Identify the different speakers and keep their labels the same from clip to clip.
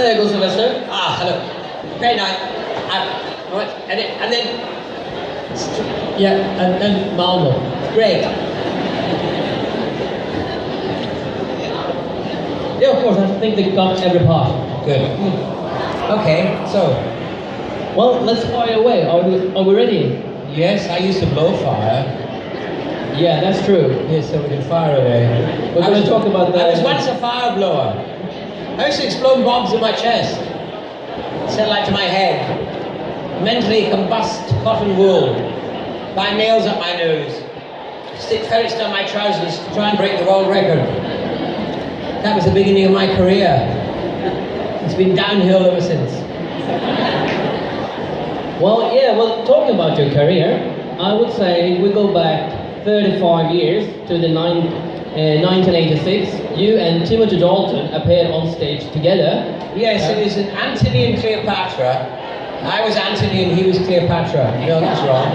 Speaker 1: There you go, Sylvester.
Speaker 2: Ah, hello. Very nice. Right, and then...
Speaker 1: Yeah, and Malmo.
Speaker 2: Great.
Speaker 1: Yeah, of course, I think they got every part.
Speaker 2: Good. Okay, so...
Speaker 1: Well, let's fire away. Are we ready?
Speaker 2: Yes, I used to blow fire.
Speaker 1: Yeah, that's true.
Speaker 2: Yes, so we can fire away.
Speaker 1: We're going to talk about that.
Speaker 2: I was once a fire blower. I used to explode bombs in my chest. Satellite to my head. Mentally combust cotton wool. Buy nails up my nose. Stick ferrets down my trousers to try and break the world record. That was the beginning of my career. It's been downhill ever since.
Speaker 1: Well, yeah, well, talking about your career, I would say if we go back 35 years to the 1986, you and Timothy Dalton appeared on stage together.
Speaker 2: Yes, it was an Antony and Cleopatra. I was Antony and he was Cleopatra. No, that's wrong.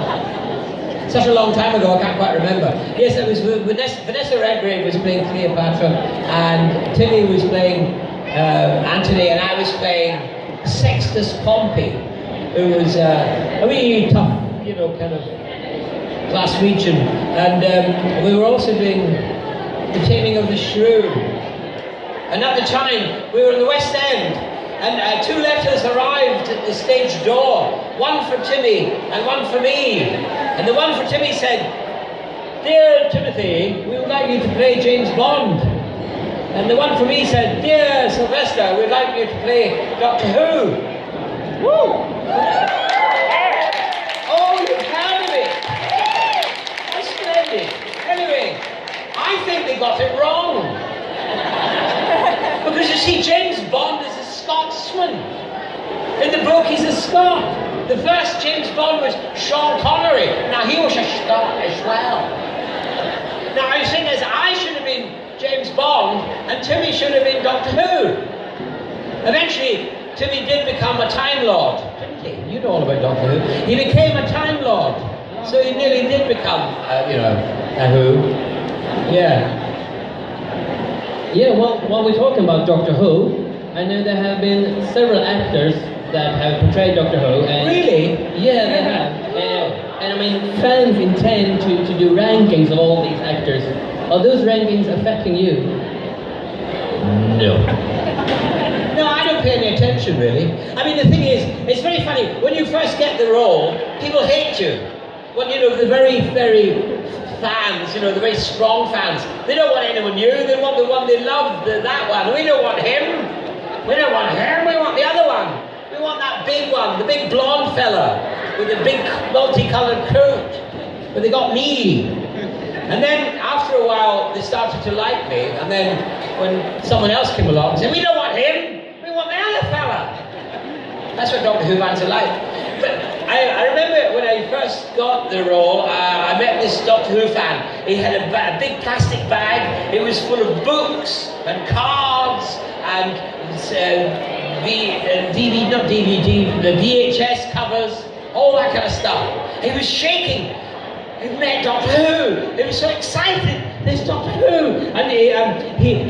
Speaker 2: Such a long time ago, I can't quite remember. Yes, it was Vanessa Redgrave was playing Cleopatra, and Timmy was playing Antony, and I was playing Sextus Pompey, who was a really tough, you know, kind of Glaswegian, and we were also doing The Taming of the Shrew. And at the time, we were in the West End, and 2 letters arrived at the stage door, one for Timmy and one for me. And the one for Timmy said, "Dear Timothy, we would like you to play James Bond." And the one for me said, "Dear Sylvester, we'd like you to play Doctor Who." Woo! Oh, you've heard of it! That's splendid. Anyway, I think they got it wrong. Because you see, James Bond is a Scotsman. In the book, he's a Scot. The first James Bond was Sean Connery. Now, he was a Scot as well. Now, I think as I should have been James Bond, and Timmy should have been Doctor Who. Eventually, Timmy did become a Time Lord, didn't he? You know all about Doctor Who. He became a Time Lord. So he nearly did become, you know, a Who. Yeah.
Speaker 1: Yeah, well, while we're talking about Doctor Who, I know there have been several actors that have portrayed Doctor Who. And
Speaker 2: Really?
Speaker 1: Yeah, they have. And I mean, fans intend to do rankings of all these actors. Are those rankings affecting you?
Speaker 2: No. No, I don't pay any attention, really. I mean, the thing is, it's very funny. When you first get the role, people hate you. Well, you know, the very, very fans, you know, the very strong fans, they don't want anyone new. They want the one they love, that one. We don't want him. We don't want him. We want the other one. We want that big one, the big blonde fella with the big multicolored coat. But they got me. And then after a while, they started to like me. And then when someone else came along and said, "We don't want him. We want the other fella." That's what Doctor Who fans are like. But I remember when I first got the role, I met this Doctor Who fan. He had a big plastic bag. It was full of books and cards and the VHS covers, all that kind of stuff. He was shaking. He met Doctor Who. He was so excited. There's Doctor Who. And he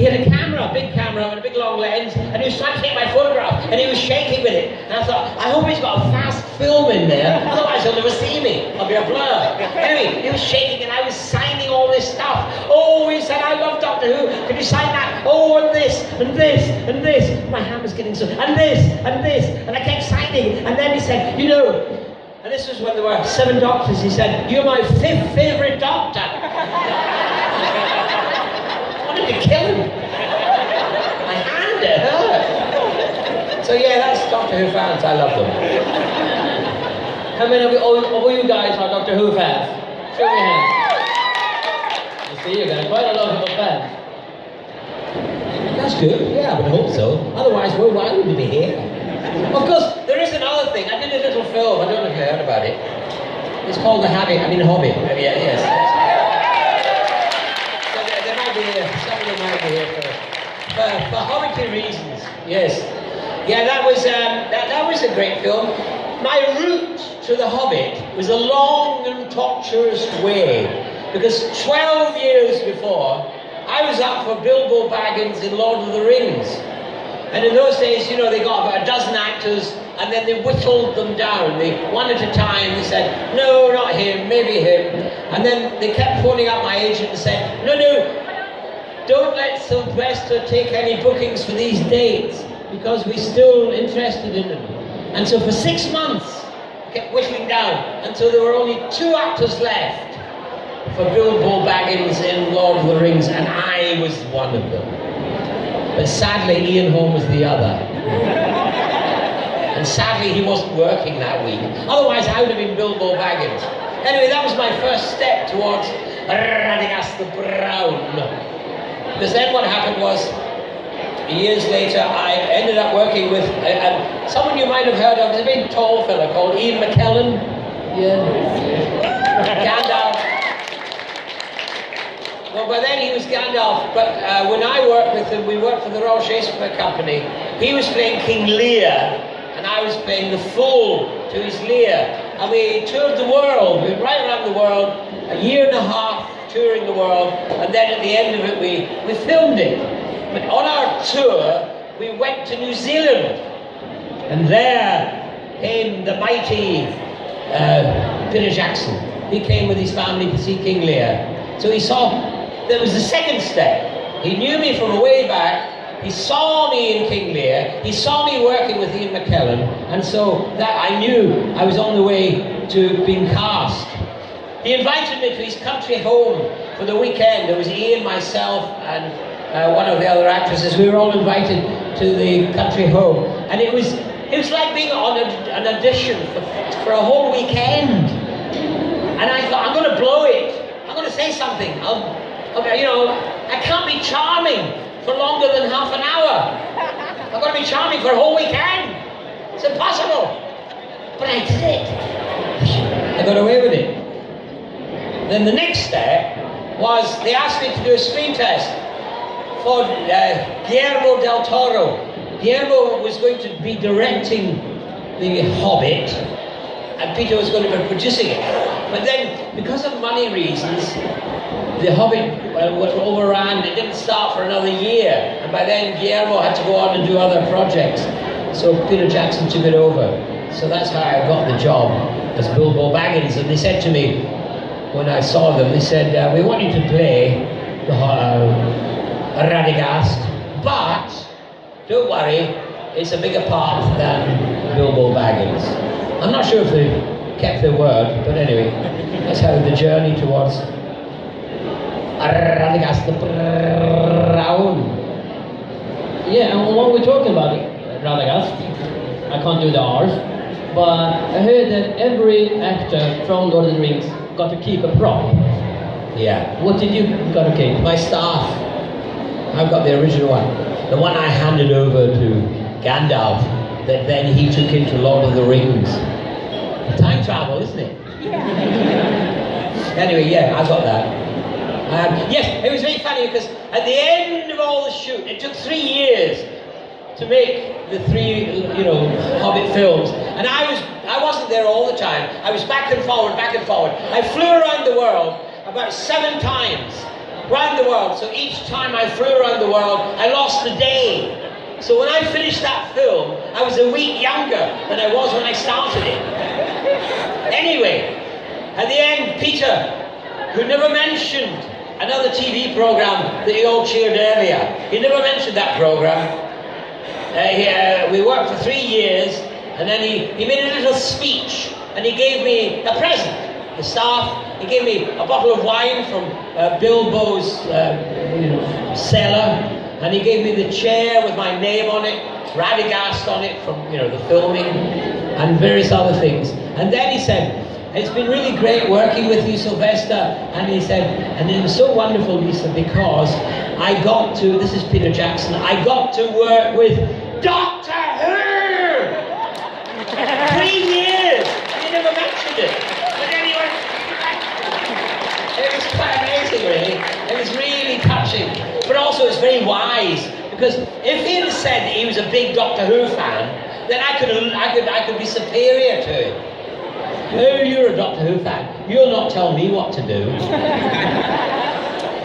Speaker 2: had a camera, a big camera with a big long lens, and he was trying to take my photograph, and he was shaking with it. And I thought, I hope he's got a fast film in there, otherwise he'll never see me. I'll be a blur. Anyway, he was shaking, and I was signing all this stuff. Oh, he said, "I love Doctor Who. Can you sign that? Oh, and this, and this, and this." My hand was getting so, and this, and this. And I kept signing. And then he said, "You know," and this was when there were 7 doctors, he said, "You're my 5th favourite doctor." I wanted to kill him. My hand, it hurt. So yeah, that's Doctor Who fans, I love them.
Speaker 1: How many of you guys are Doctor Who fans? Show your hands. You see, you got quite a lot of fans.
Speaker 2: That's good, yeah, I would hope so. Otherwise, why would we be here? Of course, there is another thing. I did a little film, I don't know if you heard about it. It's called Hobbit. Yes. So they might be here, some of them might be here for Hobbity reasons, yes. Yeah, that was a great film. My route to the Hobbit was a long and tortuous way, because 12 years before, I was up for Bilbo Baggins in Lord of the Rings. And in those days, you know, they got about a dozen actors, and then they whittled them down. They, one at a time, they said, no, not him, maybe him. And then they kept phoning up my agent and said, no, don't let Sylvester take any bookings for these dates, because we're still interested in him. And so for 6 months, I kept whittling down until there were only 2 actors left for Bilbo Baggins in Lord of the Rings, and I was one of them. But sadly, Ian Holm was the other. And sadly, he wasn't working that week. Otherwise, I would have been Bilbo Baggins. Anyway, that was my first step towards Radagast the Brown. Because then what happened was, years later, I ended up working with someone you might have heard of. There's a big tall fella called Ian McKellen. Yeah. Gandalf. Well, by then he was Gandalf, but when I worked with him, we worked for the Royal Shakespeare Company. He was playing King Lear, and I was playing the fool to his Lear. And we toured the world, we went right around the world, a year and a half touring the world, and then at the end of it, we filmed it. But on our tour, we went to New Zealand, and there came the mighty Peter Jackson. He came with his family to see King Lear. So he saw. There was the second step. He knew me from way back. He saw me in King Lear. He saw me working with Ian McKellen, and so that I knew I was on the way to being cast. He invited me to his country home for the weekend. There was Ian, myself, and one of the other actresses. We were all invited to the country home, and it was like being on an audition for a whole weekend. And I thought, I'm going to blow it. I'm going to say something. You know, I can't be charming for longer than half an hour. I've got to be charming for a whole weekend. It's impossible. But I did it. I got away with it. Then the next step was they asked me to do a screen test for Guillermo del Toro. Guillermo was going to be directing The Hobbit, and Peter was going to be producing it. But then, because of money reasons, The Hobbit overran. It didn't start for another year, and by then Guillermo had to go on and do other projects. So Peter Jackson took it over. So that's how I got the job as Bilbo Baggins. And they said to me, when I saw them, they said, we want you to play the Radagast, but don't worry, it's a bigger part than Bilbo Baggins. I'm not sure if they kept their word, but anyway, that's how the journey towards Radagast the Brown.
Speaker 1: Yeah, and while we're talking about Radagast, I can't do the R's, but I heard that every actor from Lord of the Rings got to keep a prop.
Speaker 2: Yeah.
Speaker 1: What did you got to keep?
Speaker 2: My staff. I've got the original one. The one I handed over to Gandalf, that then he took into Lord of the Rings. Time travel, isn't it? Anyway, yeah, I got that. Yes, it was very funny because at the end of all the shoot, it took 3 years to make the 3, Hobbit films, and I wasn't there all the time. I was back and forward. I flew around the world about 7 times, around the world. So each time I flew around the world, I lost a day. So when I finished that film, I was a week younger than I was when I started it. Anyway, at the end, Peter, who never mentioned another TV program that you all cheered earlier, he never mentioned that program. We worked for 3 years, and then he made a little speech, and he gave me a present. The staff, he gave me a bottle of wine from Bilbo's cellar, and he gave me the chair with my name on it, Radagast on it from the filming, and various other things. And then he said, "It's been really great working with you, Sylvester." And he said, and it was so wonderful, Lisa, because I got to, this is Peter Jackson, I got to work with Doctor Who! 3 years! He never mentioned it. But anyway, it was quite amazing, really. It was really touching. But also it's very wise, because if he had said that he was a big Doctor Who fan, then I could be superior to him. Oh, you're a Doctor Who fan. You'll not tell me what to do.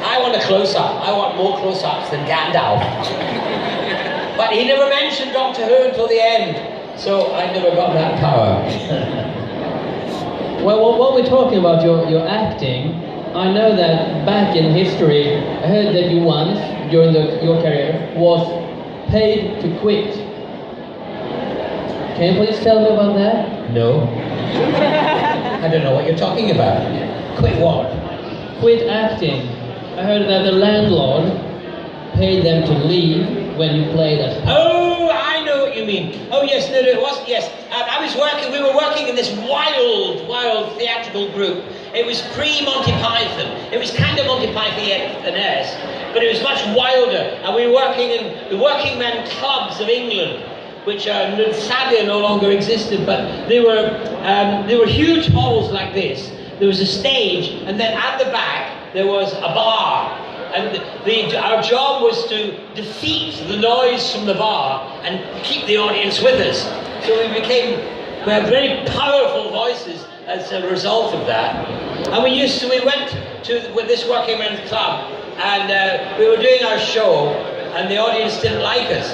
Speaker 2: I want a close-up. I want more close-ups than Gandalf. But he never mentioned Doctor Who until the end, so I never got that power.
Speaker 1: Well, while we're talking about your acting, I know that back in history, I heard that you once, during your career, was paid to quit. Can you please tell me about that?
Speaker 2: No. I don't know what you're talking about. Quit what?
Speaker 1: Quit acting. I heard that the landlord paid them to leave when you played as...
Speaker 2: Oh, I know what you mean. Oh yes, no, it was, yes. We were working in this wild theatrical group. It was pre-Monty Python. It was kind of Monty Python-esque, but it was much wilder. And we were working in the working men clubs of England, which sadly no longer existed, but they were huge halls like this. There was a stage, and then at the back there was a bar. And our job was to defeat the noise from the bar and keep the audience with us. So we had very powerful voices as a result of that. And we went to this working men's club, and we were doing our show, and the audience didn't like us.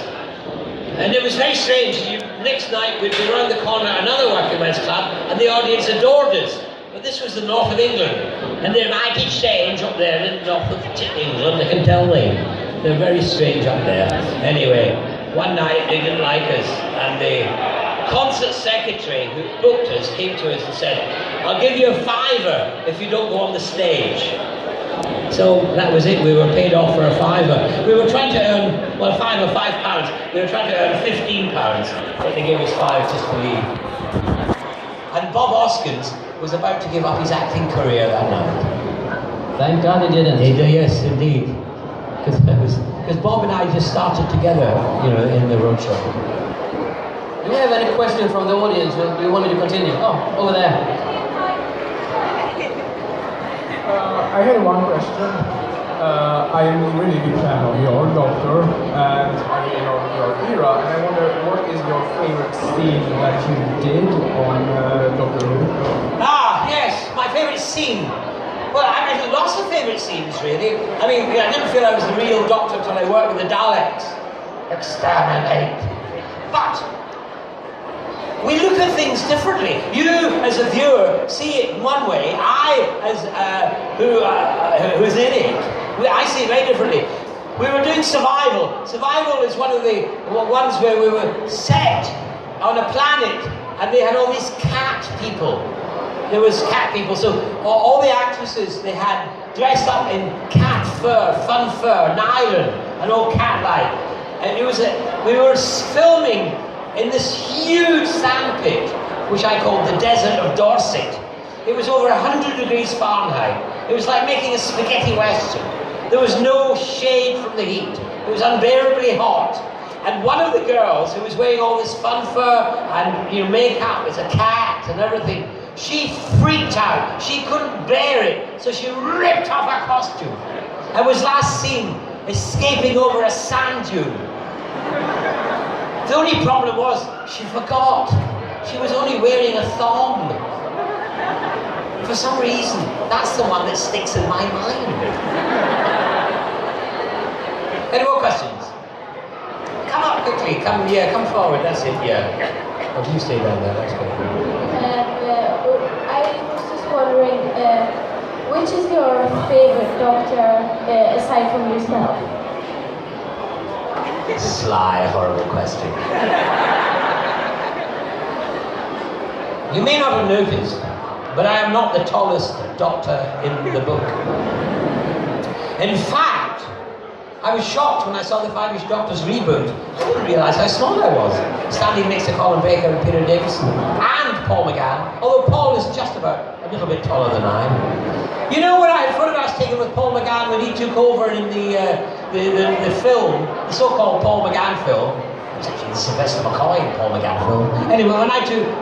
Speaker 2: And it was very strange. Next night we'd be around the corner at another working men's club, and the audience adored us. But this was the north of England, and they're mighty strange up there in the north of England, I can tell you. They're very strange up there. Anyway, one night they didn't like us, and the concert secretary who booked us came to us and said, "I'll give you a £5 if you don't go on the stage." So that was it. We were paid off for a £5. We were trying to earn, well, £5. We were trying to earn £15, but they gave us £5 just to leave. And Bob Hoskins was about to give up his acting career that night.
Speaker 1: Thank God he didn't.
Speaker 2: Yes, indeed. Because Bob and I just started together, in the roadshow.
Speaker 1: Do we have any questions from the audience? Do you want me to continue? Oh, over there.
Speaker 3: I had one question. I am a really big fan of your Doctor and your era, and I wonder what is your favorite scene that you did on Doctor Who?
Speaker 2: Yes, my favorite scene. Well, I had lots of favorite scenes, really. I mean, I didn't feel I was the real Doctor until I worked with the Daleks. Exterminate. But we look at things differently. You, as a viewer, see it one way. I, as who's in it, I see it very differently. We were doing Survival. Survival is one of the ones where we were set on a planet, and they had all these cat people. There was cat people, so all the actresses they had dressed up in cat fur, fun fur, nylon, and all cat-like. And we were filming in this huge sandpit, which I called the Desert of Dorset. It was over 100 degrees Fahrenheit. It was like making a spaghetti western. There was no shade from the heat. It was unbearably hot. And one of the girls who was wearing all this fun fur and makeup as a cat and everything, she freaked out. She couldn't bear it, so she ripped off her costume and was last seen escaping over a sand dune. The only problem was she forgot. She was only wearing a thong. For some reason, that's the one that sticks in my mind. Any more questions? Come up quickly. Come forward. That's it. Yeah. Oh, you stay down there. That's good.
Speaker 4: I was just wondering, which is your favorite Doctor aside from yourself?
Speaker 2: Sly, horrible question. You may not have noticed, but I am not the tallest Doctor in the book. In fact, I was shocked when I saw the Five-ish Doctors reboot. I didn't realise how small I was, standing next to Colin Baker and Peter Davison and Paul McGann, although Paul is just about a little bit taller than I am. You know, when I had photographs taken with Paul McGann when he took over in the film, the so-called Paul McGann film, it was actually the Sylvester McCoy Paul McGann film. Anyway, when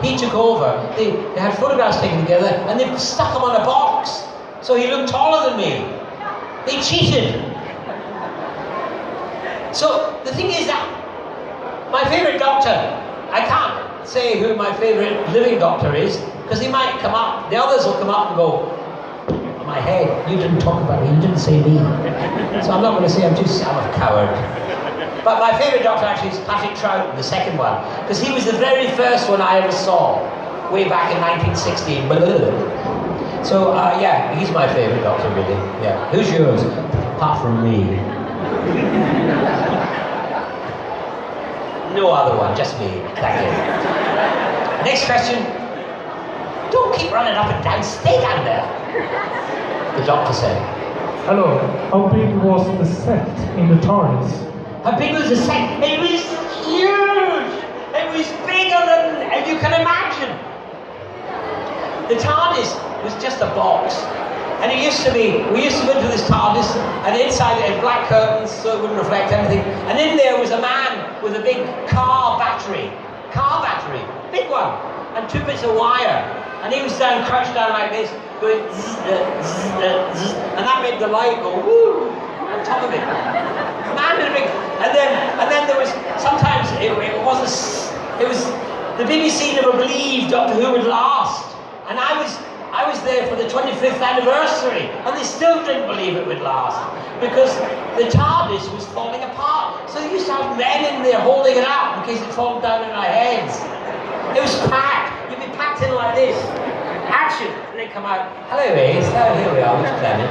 Speaker 2: he took over, they had photographs taken together and they stuck him on a box, so he looked taller than me. They cheated. So the thing is that my favourite Doctor, I can't say who my favourite living Doctor is, because he might come up, the others will come up and go, my head, you didn't talk about me, you didn't say me. So I'm not going to say I'm a coward. But my favourite Doctor actually is Patrick Troughton, the second one, because he was the very first one I ever saw, way back in 1960. So yeah, he's my favourite Doctor, really. Yeah. Who's yours? Apart from me. No other one, just me. Thank you. Next question. Don't keep running up and down. Stay down there. The Doctor said.
Speaker 5: Hello, how big was the set in the TARDIS?
Speaker 2: How big was the set? It was huge! It was bigger than you can imagine. The TARDIS was just a box. And it used to be, we used to go into this TARDIS, and inside it had black curtains so it wouldn't reflect anything. And in there was a man with a big car battery, big one, and 2 bits of wire. And he was crouched down like this, going zzz, zzz, and that made the light go woo on top of it. Man in a big, and then there was sometimes it was the BBC never believed Doctor Who would last, and I was there for the 25th anniversary, and they still didn't believe it would last because the TARDIS was falling apart. So they used to have men in there holding it up in case it fallen down on our heads. It was packed. You'd be packed in like this. Action, and they come out. Hello, Ace. Oh, here we are, Mr. Clement.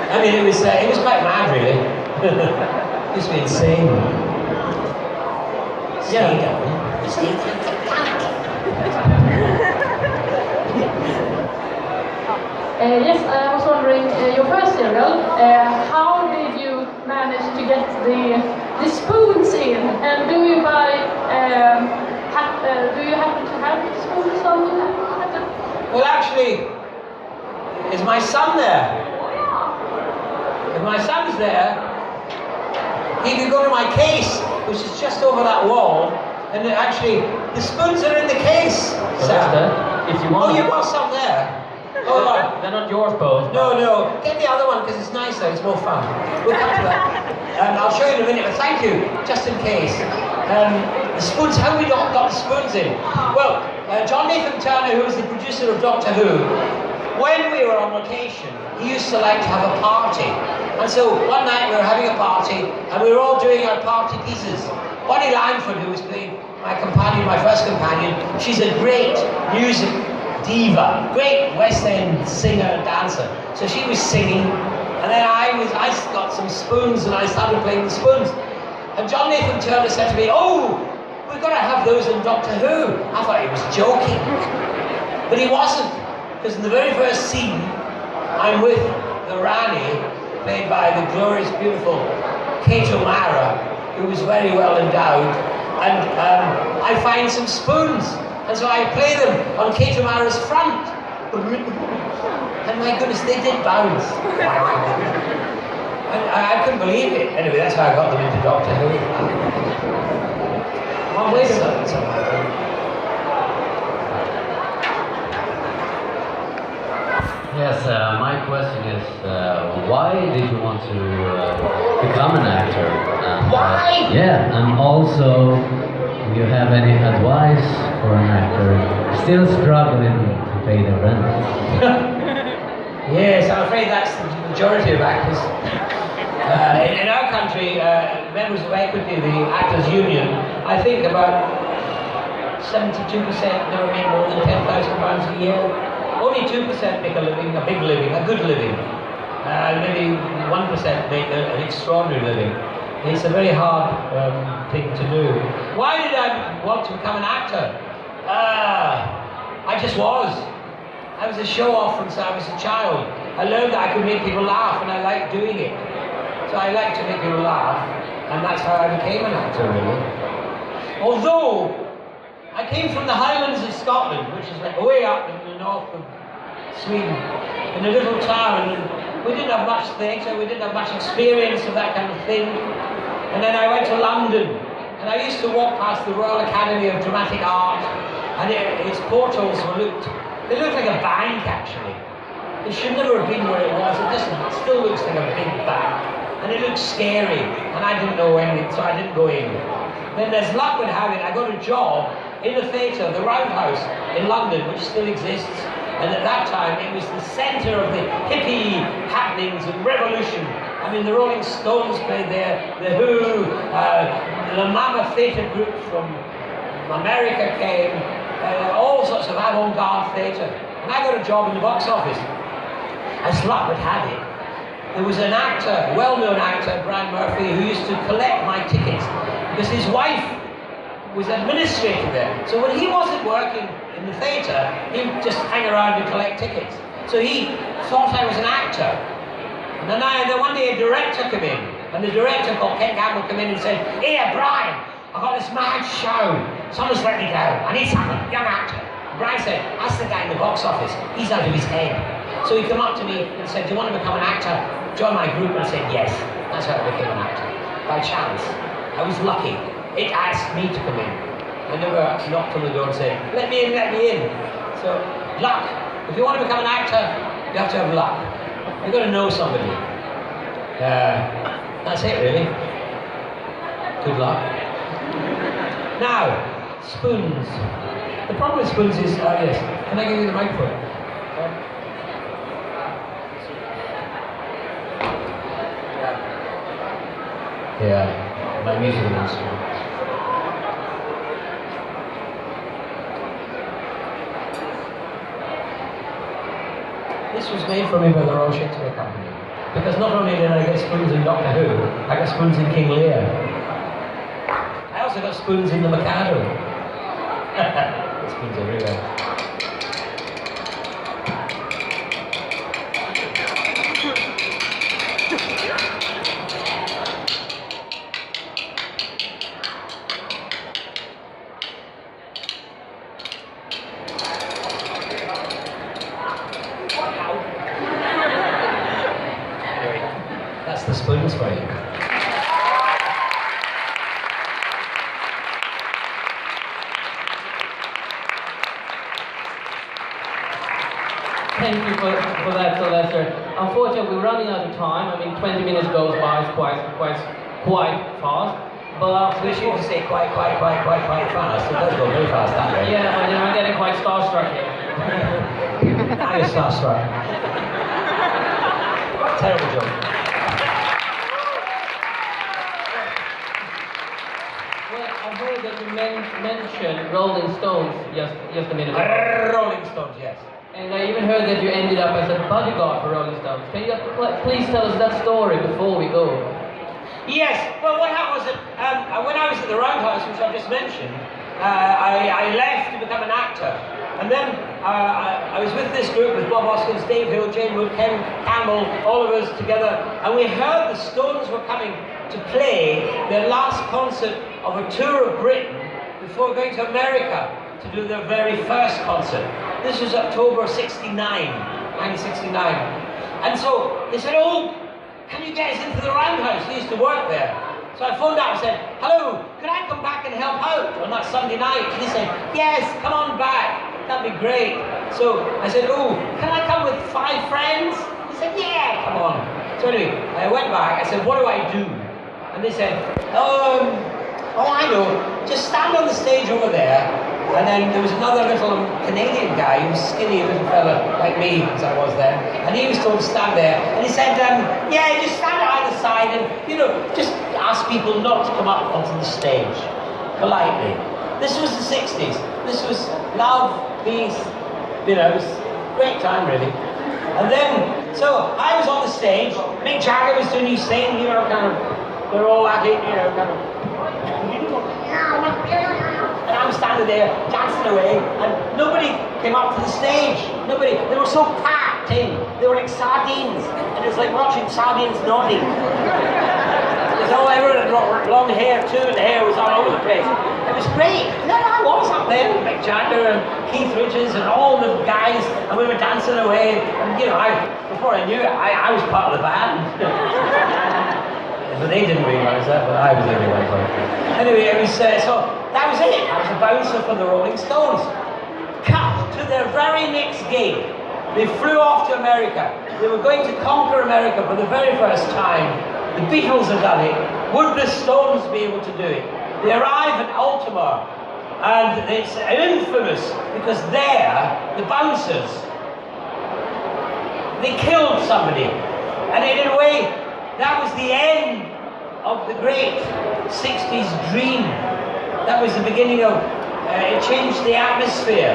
Speaker 2: I mean, it was quite mad, really. It used to be insane. Stay down. Stay down.
Speaker 6: Yes, I was wondering, your first serial, how did you manage to get the spoons in? And do you happen to have spoons on you?
Speaker 2: Well, actually, is my son there? If my son's there, he could go to my case, which is just over that wall, and actually, the spoons are in the case.
Speaker 1: Sylvester, if you want.
Speaker 2: Oh, you've got some there. Hold on.
Speaker 1: They're not yours, both.
Speaker 2: No. Get the other one because it's nicer, it's more fun. We'll come to that. I'll show you in a minute, but thank you, just in case. The spoons, how we got the spoons in? Well, John Nathan Turner, who was the producer of Doctor Who, when we were on location, he used to like to have a party. And so one night we were having a party, and we were all doing our party pieces. Bonnie Langford, who was playing my companion, my first companion, she's a great music diva, great West End singer and dancer. So she was singing, and then I got some spoons and I started playing the spoons. And John Nathan Turner said to me, "Oh, we've got to have those in Doctor Who." I thought he was joking, but he wasn't, because in the very first scene, I'm with the Rani, played by the glorious, beautiful Kate O'Mara, who was very well endowed, and I find some spoons. And so I play them on Kate O'Mara's front. And my goodness, they did bounce. And I couldn't believe it. Anyway, that's how I got them into Doctor Who. Oh, wait a minute.
Speaker 7: Yes, my question is, why did you want to become an actor?
Speaker 2: Why?
Speaker 7: Yeah, and also, do you have any advice for an actor still struggling to pay the rent?
Speaker 2: Yes, I'm afraid that's the majority of actors. In our country, members of Equity, the Actors Union, I think about 72% never make more than £10,000 a year. Only 2% make a living, a big living, a good living. Maybe 1% make an extraordinary living. It's a very hard thing to do. Why did I want to become an actor? I just was. I was a show-off from since I was a child. I learned that I could make people laugh, and I liked doing it. So I like to make people laugh, and that's how I became an actor, really. Although, I came from the Highlands of Scotland, which is like way up in the north of Sweden, in a little town, and we didn't have much theatre, we didn't have much experience of that kind of thing. And then I went to London, and I used to walk past the Royal Academy of Dramatic Art, and its portals looked like a bank, actually. It should never have been where it was. It still looks like a big bank, and it looks scary, and I didn't know anything, so I didn't go in. Then as luck would have it, I got a job in the theatre, the Roundhouse in London, which still exists. And at that time, it was the centre of the hippie happenings and revolution. I mean, the Rolling Stones played there, the Who, the Mammoth Theatre group from America came, all sorts of avant-garde theatre. And I got a job in the box office. As luck would have it, there was an actor, well-known actor, Brian Murphy, who used to collect my tickets because his wife was administrator there. So when he wasn't working in the theatre, he would just hang around and collect tickets. So he thought I was an actor. And then one day a director came in, and the director called Ken Campbell came in and said, "Here, Brian, I've got this mad show. Someone's let me go. I need someone, young actor." And Brian said, "Ask the guy in the box office. He's out of his head." So he came up to me and said, "Do you want to become an actor? Join my group." And I said, "Yes." That's how I became an actor. By chance. I was lucky. It asked me to come in. I never knocked on the door and said, "Let me in, let me in." So, luck. If you want to become an actor, you have to have luck. You've got to know somebody. That's it, really. Good luck. Now, spoons. The problem with spoons is, yes. Can I give you the microphone? Yeah, my musical instrument. This was made for me by the Royal Shakespeare Company. Because not only did I get spoons in Doctor Who, I got spoons in King Lear. I also got spoons in the Mikado. Spoons everywhere. That's the spoons for you.
Speaker 1: Thank you for that, Sylvester. Unfortunately, we're running out of time. I mean, 20 minutes goes by quite fast. But
Speaker 2: We should say quite fast. It does go very fast, that way.
Speaker 1: yeah, but I'm getting quite starstruck here.
Speaker 2: Now you're starstruck. Terrible joke.
Speaker 1: Well, I heard that you mentioned Rolling Stones just a minute ago.
Speaker 2: Rolling Stones, yes.
Speaker 1: And I even heard that you ended up as a bodyguard for Rolling Stones. Can you please tell us that story before we go?
Speaker 2: Yes, well, what happened was that when I was at the Roundhouse, which I just mentioned, I left to become an actor. And then I was with this group, with Bob Hoskins, Dave Hill, Jane Wood, Ken Campbell, all of us together, and we heard the Stones were coming to play their last concert of a tour of Britain before going to America to do their very first concert. This was October 1969. And so they said, "Oh, can you get us into the Roundhouse?" He used to work there. So I phoned up and said, "Hello, could I come back and help out on that Sunday night?" And he said, "Yes, come on back. That'd be great." So I said, "Oh, can I come with 5 friends?" He said, "Yeah, come on." So anyway, I went back. I said, "What do I do?" And they said, "Oh, I know. Just stand on the stage over there." And then there was another little Canadian guy, who was skinny little fella like me, as I was then, and he was told to stand there. And he said, "Yeah, just stand either side and, just ask people not to come up onto the stage, politely." This was the 60s. This was love, peace, it was a great time, really. And then, so I was on the stage, Mick Jagger was doing his thing, they're all acting, and I'm standing there, dancing away, and nobody came up to the stage. Nobody. They were so packed in. They were like sardines, and it was like watching sardines nodding. Everyone had long hair too, and the hair was all over the place. It was great. And then I was up there with Mick Jagger and Keith Richards and all the guys, and we were dancing away. And before I knew it, I was part of the band. But they didn't realise that, but I was the only one. Anyway, it was so that was it. I was a bouncer for the Rolling Stones. Cut to their very next gig. They flew off to America. They were going to conquer America for the very first time. The Beatles had done it. Would the Stones be able to do it? They arrive at Altamar, and it's infamous because there, the bouncers, they killed somebody. And in a way, that was the end of the great 60s dream. That was the beginning of, it changed the atmosphere.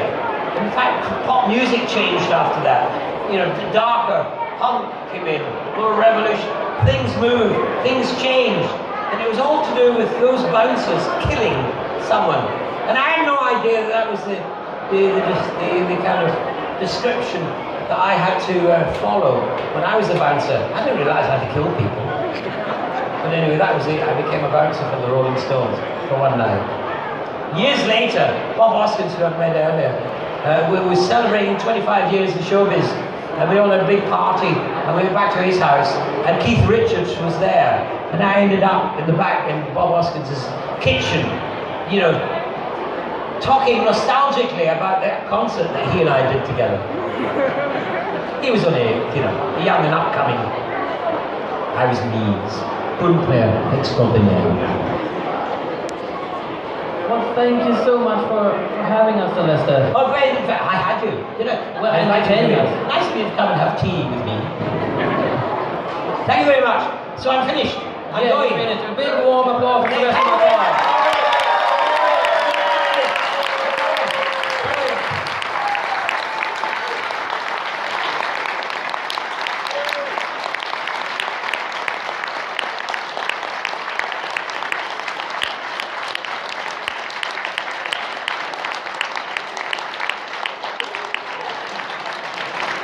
Speaker 2: In fact, pop music changed after that. You know, darker, punk came in, more revolution. Things moved, things changed. And it was all to do with those bouncers killing someone. And I had no idea that was the kind of description that I had to follow when I was a bouncer. I didn't realize I had to kill people. But anyway, that was it. I became a bouncer for the Rolling Stones for one night. Years later, Bob Hoskins, who I met earlier, we were celebrating 25 years in showbiz, and we all had a big party, and we went back to his house, and Keith Richards was there, and I ended up in the back in Bob Hoskins' kitchen, you know, talking nostalgically about that concert that he and I did together. He was only, you know, young and upcoming. I was Leeds, good player, extraordinaire.
Speaker 1: Well, thank you so much for having us, Sylvester.
Speaker 2: Oh, great, in fact, I had to. You know, well,
Speaker 1: And entertaining us.
Speaker 2: Nice of you to come and have tea with me. Thank you very much. So I'm finished. I'm going.
Speaker 1: A big warm applause for Sylvester.